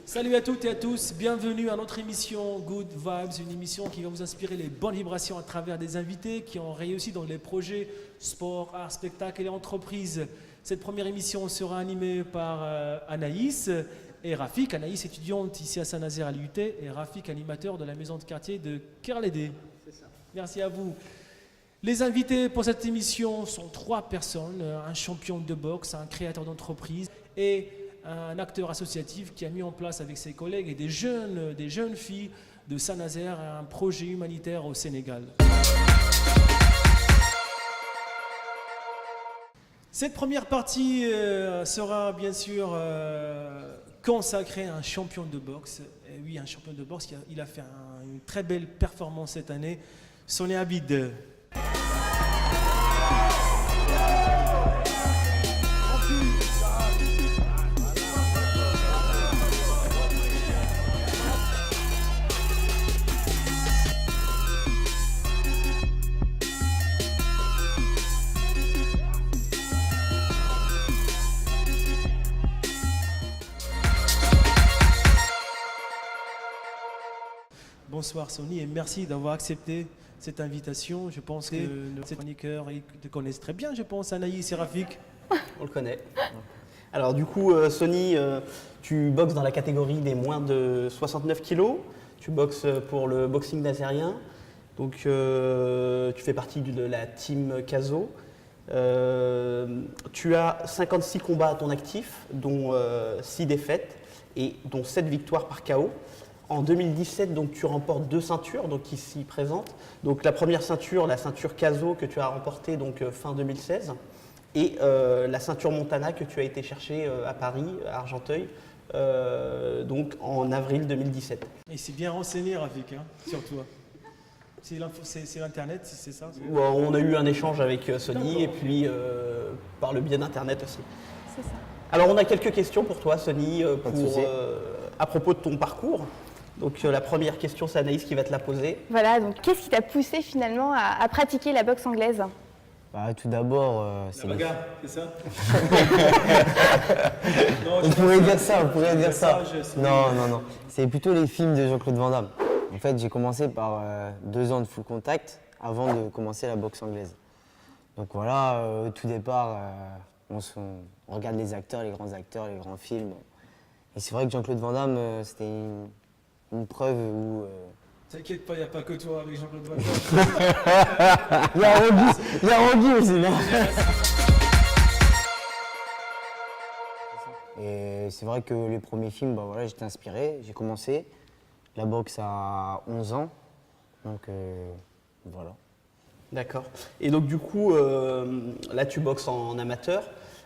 Salut à toutes et à tous, bienvenue à notre émission Good Vibes, une émission qui va vous inspirer les bonnes vibrations à travers des invités qui ont réussi dans les projets sport, art, spectacle et entreprises. Cette première émission sera animée par Anaïs et Rafik. Anaïs, étudiante ici à Saint-Nazaire à l'UT, et Rafik, animateur de la maison de quartier de Kerlédé. C'est ça. Merci à vous. Les invités pour cette émission sont 3 personnes, un champion de boxe, un créateur d'entreprise et un acteur associatif qui a mis en place avec ses collègues et des jeunes filles de Saint-Nazaire un projet humanitaire au Sénégal. Cette première partie sera bien sûr consacrée à un champion de boxe. Et oui, un champion de boxe, il a fait une très belle performance cette année. Sonny Abid. Bonsoir Sonny et merci d'avoir accepté cette invitation. Je pense que nos chroniqueurs te connaissent très bien, je pense, Anaïs et Rafik. On le connaît. Alors du coup, Sonny, tu boxes dans la catégorie des moins de 69 kilos. Tu boxes pour le boxing nazérien. Donc tu fais partie de la team Caso. Tu as 56 combats à ton actif, dont 6 défaites et dont 7 victoires par KO. En 2017, donc, tu remportes 2 ceintures donc, qui s'y présentent. Donc, la première ceinture, la ceinture Caso que tu as remportée donc, fin 2016 et la ceinture Montana que tu as été chercher à Paris, à Argenteuil, donc, en avril 2017. Et c'est bien renseigné, Rafik, hein, sur toi. C'est l'Internet, c'est ça? Bon, on a eu un échange avec Sonny et puis par le biais d'Internet aussi. C'est ça. Alors, on a quelques questions pour toi, Sonny, à propos de ton parcours. Donc la première question, c'est Anaïs qui va te la poser. Voilà, donc qu'est-ce qui t'a poussé finalement à pratiquer la boxe anglaise? Tout d'abord, c'est la bagarre, c'est ça? On pourrait dire ça. Non. C'est plutôt les films de Jean-Claude Van Damme. En fait, j'ai commencé par 2 ans de full contact avant de commencer la boxe anglaise. Donc voilà, au tout départ, on regarde les acteurs, les grands films. Et c'est vrai que Jean-Claude Van Damme, c'était une preuve où... T'inquiète pas, il n'y a pas que toi avec Jean-Claude Van Damme. Il y a Rocky aussi, non? Et c'est vrai que les premiers films, voilà, j'étais inspiré, j'ai commencé la boxe à 11 ans, donc voilà. D'accord. Et donc du coup, là tu boxes en amateur.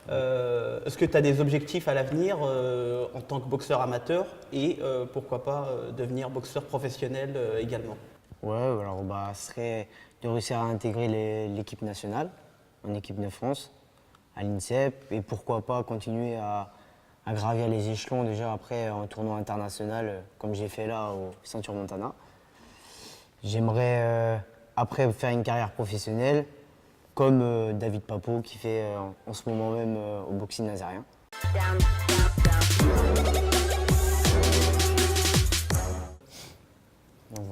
Est-ce que tu as des objectifs à l'avenir en tant que boxeur amateur et pourquoi pas devenir boxeur professionnel également? Ouais, alors ce serait de réussir à intégrer l'équipe nationale, en équipe de France, à l'INSEP, et pourquoi pas continuer à gravir les échelons déjà après en tournoi international, comme j'ai fait là au Ceinture Montana. J'aimerais après faire une carrière professionnelle, comme David Papo qui fait en ce moment même au boxing nazérien.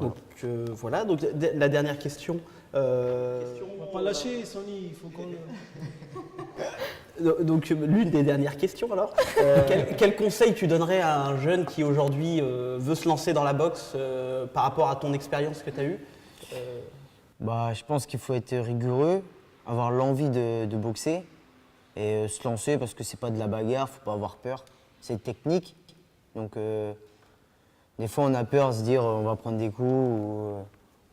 Donc voilà, donc la dernière question. On va pas lâcher, Sonny, il faut qu'on... Donc l'une des dernières questions alors. Quel conseil tu donnerais à un jeune qui aujourd'hui veut se lancer dans la boxe par rapport à ton expérience que tu as eue? Je pense qu'il faut être rigoureux, avoir l'envie de boxer et se lancer parce que c'est pas de la bagarre, faut pas avoir peur. C'est technique, donc des fois on a peur de se dire on va prendre des coups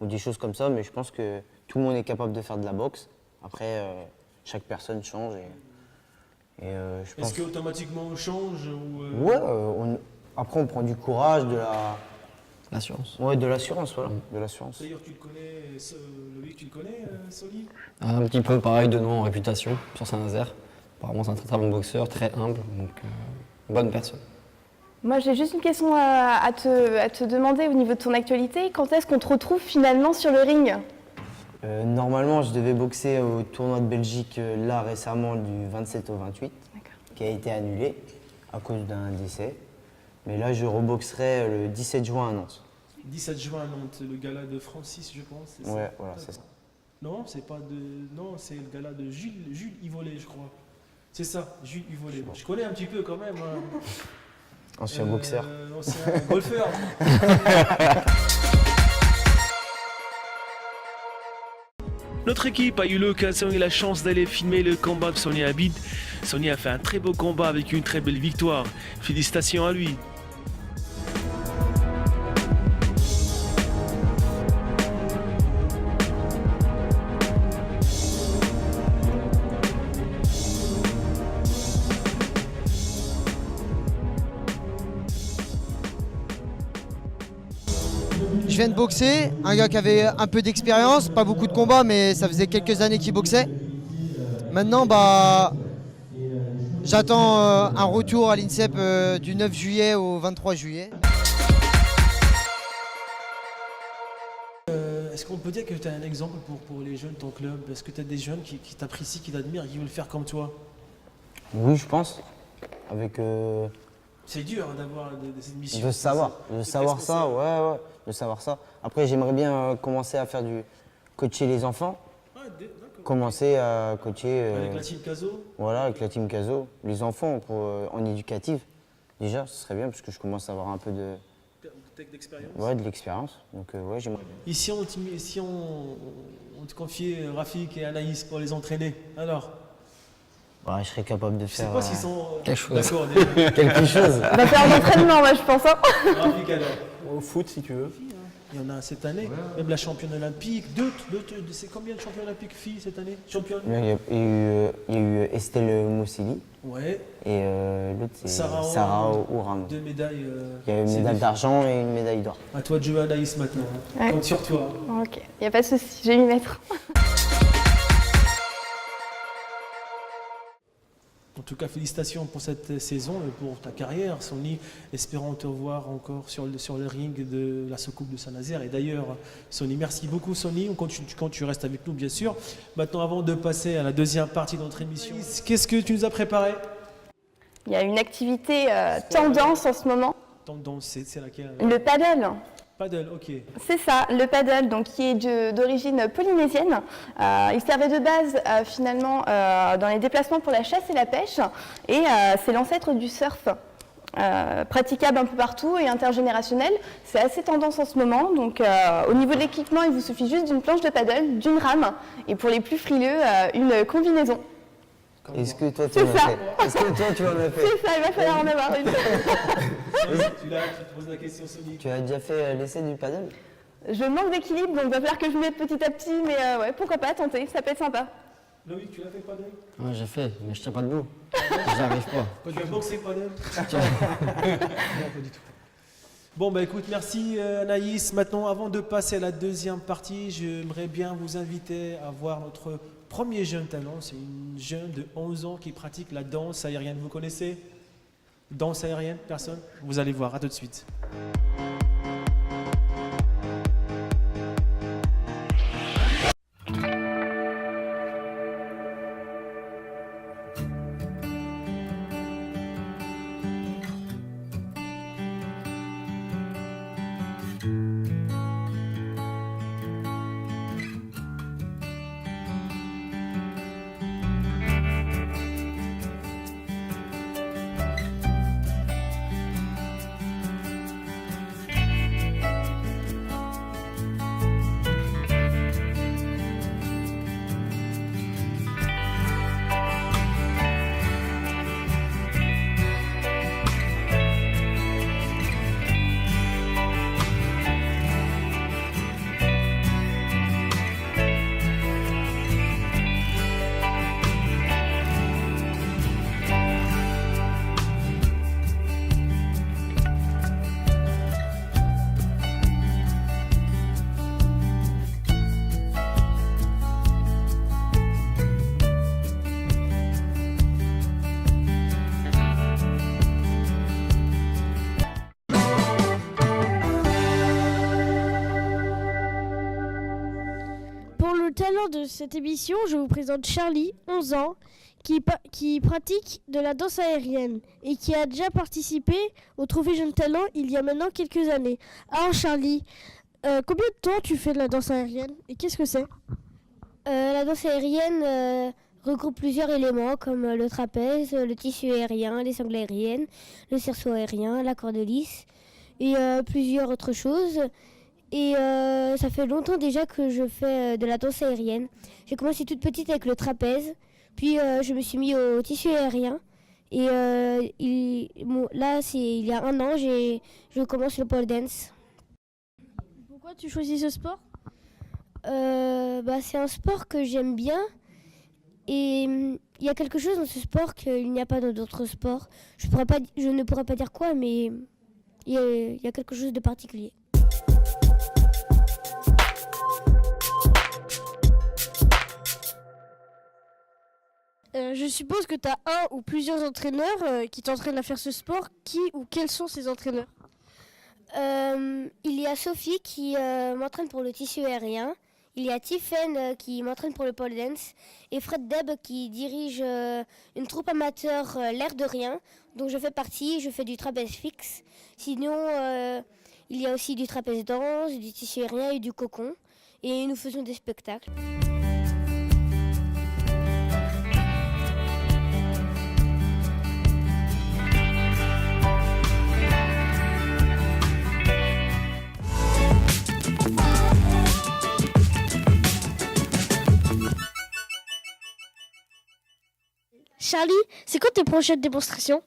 ou des choses comme ça, mais je pense que tout le monde est capable de faire de la boxe. Après, chaque personne change je pense... Est-ce qu'automatiquement on change ou Ouais, après on prend du courage, de la... L'assurance. Ouais, de l'assurance, voilà, de l'assurance. D'ailleurs, tu le connais, Loïc, tu le connais, Sonny? Un petit peu pareil de nom en réputation sur Saint-Nazaire. Apparemment, c'est un très très bon boxeur, très humble, donc bonne personne. Moi, j'ai juste une question à te demander au niveau de ton actualité. Quand est-ce qu'on te retrouve finalement sur le ring? Normalement, je devais boxer au tournoi de Belgique là récemment du 27 au 28, qui a été annulé à cause d'un décès. Mais là, je reboxerai le 17 juin à Nantes. 17 juin à Nantes, le gala de Francis, je pense. C'est ça Ouais, voilà, c'est ça. Non, c'est pas de. Non, c'est le gala de Jules Ivolé, je crois. C'est ça, Jules Ivolé. Je connais un petit peu quand même. Hein. Ancien boxeur. Ancien golfeur. Notre équipe a eu l'occasion et la chance d'aller filmer le combat de Sonny Abid. Sonny a fait un très beau combat avec une très belle victoire. Félicitations à lui. Je viens de boxer, un gars qui avait un peu d'expérience, pas beaucoup de combats, mais ça faisait quelques années qu'il boxait. Maintenant, j'attends un retour à l'INSEP du 9 juillet au 23 juillet. Est-ce qu'on peut dire que tu as un exemple pour les jeunes de ton club? Est-ce que tu as des jeunes qui t'apprécient, qui t'admirent et qui veulent faire comme toi? Oui, je pense. Avec C'est dur hein, d'avoir des émissions. de savoir ça, ouais, de savoir ça. Après, j'aimerais bien commencer à coacher les enfants, Ah, d'accord. commencer à coacher. Avec la team Caso? Voilà, avec la team Caso, les enfants en éducative. Déjà, ce serait bien parce que je commence à avoir un peu de D'expérience. l'expérience. Donc ouais, j'aimerais bien. Ici, on te confiait Rafik et Anaïs pour les entraîner. Alors, Ouais, je serais capable de je sais faire pas s'ils sont quelque chose. d'accord. déjà. quelque chose. On va faire un entraînement, moi, je pense. Hein. Rafik, alors. Au foot, si tu veux. Il y en a cette année, même la championne olympique. C'est combien de championnes olympiques filles cette année? Championne? Il y a eu Estelle Moussili Ouais, et l'autre c'est Sarah Sarah Oram. Ouram. 2 médailles. Il y a une c'est médaille des- d'argent et une médaille d'or. À toi de jouer Anaïs maintenant. Ouais. Compte sur toi. Ok, il n'y a pas de souci, je vais m'y mettre. En tout cas, félicitations pour cette saison et pour ta carrière, Sonny. Espérons te voir encore sur le ring de la Soucoupe de Saint-Nazaire. Et d'ailleurs, Sonny, merci beaucoup, Sonny. On continue quand tu restes avec nous, bien sûr. Maintenant, avant de passer à la deuxième partie de notre émission, qu'est-ce que tu nous as préparé? Il y a une activité tendance en ce moment, Tendance, c'est laquelle? le paddle. Paddle, ok. C'est ça, le paddle, donc, qui est d'origine polynésienne. Il servait de base finalement dans les déplacements pour la chasse et la pêche, et c'est l'ancêtre du surf. Praticable un peu partout et intergénérationnel. C'est assez tendance en ce moment. Donc, au niveau de l'équipement, il vous suffit juste d'une planche de paddle, d'une rame, et pour les plus frileux, une combinaison. Est-ce que toi tu C'est en as ça. fait? Est-ce que toi tu en as fait? C'est ça, il va falloir en avoir une. Tu te poses la question, Sonny. Tu as déjà fait l'essai du paddle? Je manque d'équilibre, donc il va falloir que je m'y mette petit à petit, mais ouais, pourquoi pas tenter, ça peut être sympa. Loïc, tu l'as fait paddle? Ouais, j'ai fait, mais je tiens pas debout. J'arrive pas. Quand tu as boxé paddle? Non, pas du tout. Bon, bah écoute, merci Anaïs. Maintenant, avant de passer à la deuxième partie, j'aimerais bien vous inviter à voir notre premier jeune talent. C'est une jeune de 11 ans qui pratique la danse aérienne. Vous connaissez? Danse aérienne? Personne? Vous allez voir, à tout de suite. Pour le talent de cette émission, je vous présente Charlie, 11 ans, qui pratique de la danse aérienne et qui a déjà participé au Trophée Jeune Talent il y a maintenant quelques années. Alors Charlie, combien de temps tu fais de la danse aérienne et qu'est-ce que c'est? La danse aérienne regroupe plusieurs éléments comme le trapèze, le tissu aérien, les sangles aériennes, le cerceau aérien, la corde lisse et plusieurs autres choses. Et ça fait longtemps déjà que je fais de la danse aérienne. J'ai commencé toute petite avec le trapèze, puis je me suis mis au tissu aérien. Et là, il y a un an, je commence le pole dance. Pourquoi tu choisis ce sport? C'est un sport que j'aime bien. Et il y a quelque chose dans ce sport qu'il n'y a pas dans d'autres sports. Je ne pourrais pas dire quoi, mais il y a quelque chose de particulier. Je suppose que tu as un ou plusieurs entraîneurs qui t'entraînent à faire ce sport. Qui ou quels sont ces entraîneurs? Il y a Sophie qui m'entraîne pour le tissu aérien. Il y a Tiffen qui m'entraîne pour le pole dance. Et Fred Deb qui dirige une troupe amateur l'air de rien, dont je fais partie. Je fais du trapèze fixe. Sinon, il y a aussi du trapèze danse, du tissu aérien et du cocon. Et nous faisons des spectacles. Charlie, c'est quoi tes prochaines démonstrations?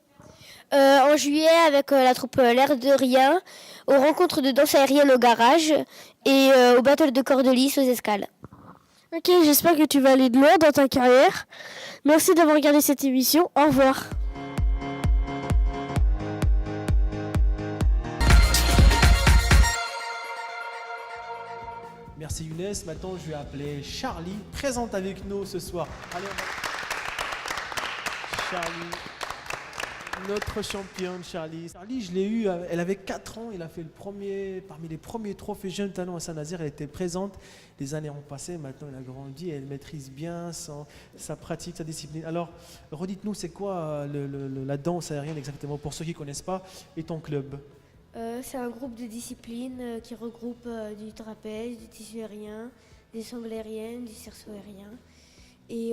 En juillet avec la troupe l'air de rien, aux rencontres de danse aérienne au garage et au battle de corde lisse aux escales. Ok, j'espère que tu vas aller de loin dans ta carrière. Merci d'avoir regardé cette émission. Au revoir. Merci Younes. Maintenant, je vais appeler Charlie, présente avec nous ce soir. Allez, Charlie, notre championne Charlie. Charlie, je l'ai eue, elle avait 4 ans, elle a fait parmi les premiers trophées jeunes talents à Saint-Nazaire, elle était présente. Les années ont passé, maintenant elle a grandi, elle maîtrise bien sa pratique, sa discipline. Alors, redites-nous, c'est quoi la danse aérienne exactement, pour ceux qui ne connaissent pas, et ton club? C'est un groupe de disciplines qui regroupe du trapèze, du tissu aérien, des sangles aériennes, du cerceau aérien. Et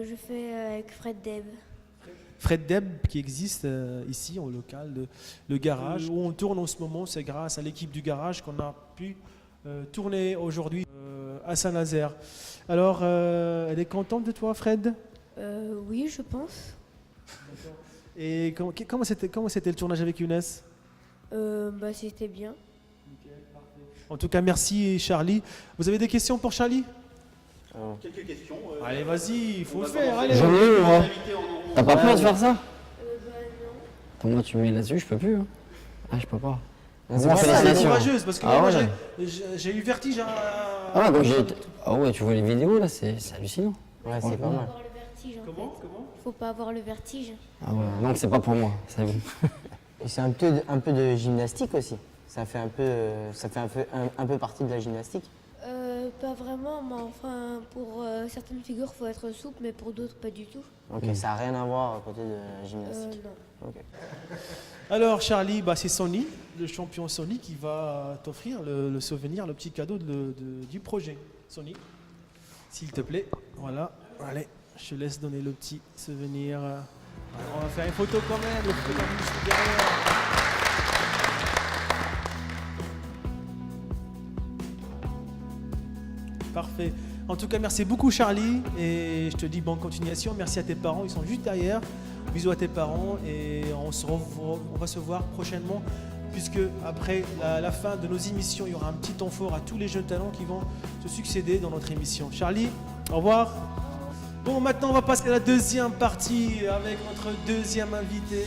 je fais avec Fred Deb. Fred Deb qui existe ici au local, le garage où on tourne en ce moment, c'est grâce à l'équipe du garage qu'on a pu tourner aujourd'hui à Saint-Nazaire. Alors, elle est contente de toi, Fred? Oui, je pense. Et comment c'était le tournage avec Younes? C'était bien. En tout cas, merci Charlie. Vous avez des questions pour Charlie? Quelques questions. Allez, vas-y, il faut le faire. Allez. J'en ai eu, moi. T'as pas peur de faire ça? Non. Pour moi, tu me mets là-dessus, je peux plus. Hein. Ah, je peux pas. C'est pour ça qu'elle est Félicitations. courageuse, parce que Ah moi, ouais. j'ai eu vertige à... Ah, donc ah ouais, tu vois les vidéos là, c'est hallucinant. Ouais, c'est pas mal. Avoir le vertige, en Comment fait. Faut pas avoir le vertige. Ah ouais, donc c'est pas pour moi, c'est vous. Et c'est un peu de gymnastique aussi. Ça fait un peu partie de la gymnastique. Pas vraiment, mais enfin, pour certaines figures, faut être souple, mais pour d'autres, pas du tout. Ok, ça n'a rien à voir à côté de la gymnastique. Non. Ok. Alors Charlie, c'est Sony, le champion Sony, qui va t'offrir le souvenir, le petit cadeau du projet. Sony, s'il te plaît. Voilà, allez, je te laisse donner le petit souvenir. Alors, on va faire une photo quand même, le photographe derrière. Parfait. En tout cas, merci beaucoup Charlie et je te dis bonne continuation. Merci à tes parents, ils sont juste derrière. Bisous à tes parents et on va se voir prochainement puisque après la fin de nos émissions, il y aura un petit temps fort à tous les jeunes talents qui vont se succéder dans notre émission. Charlie, au revoir. Bon, maintenant on va passer à la deuxième partie avec notre deuxième invité.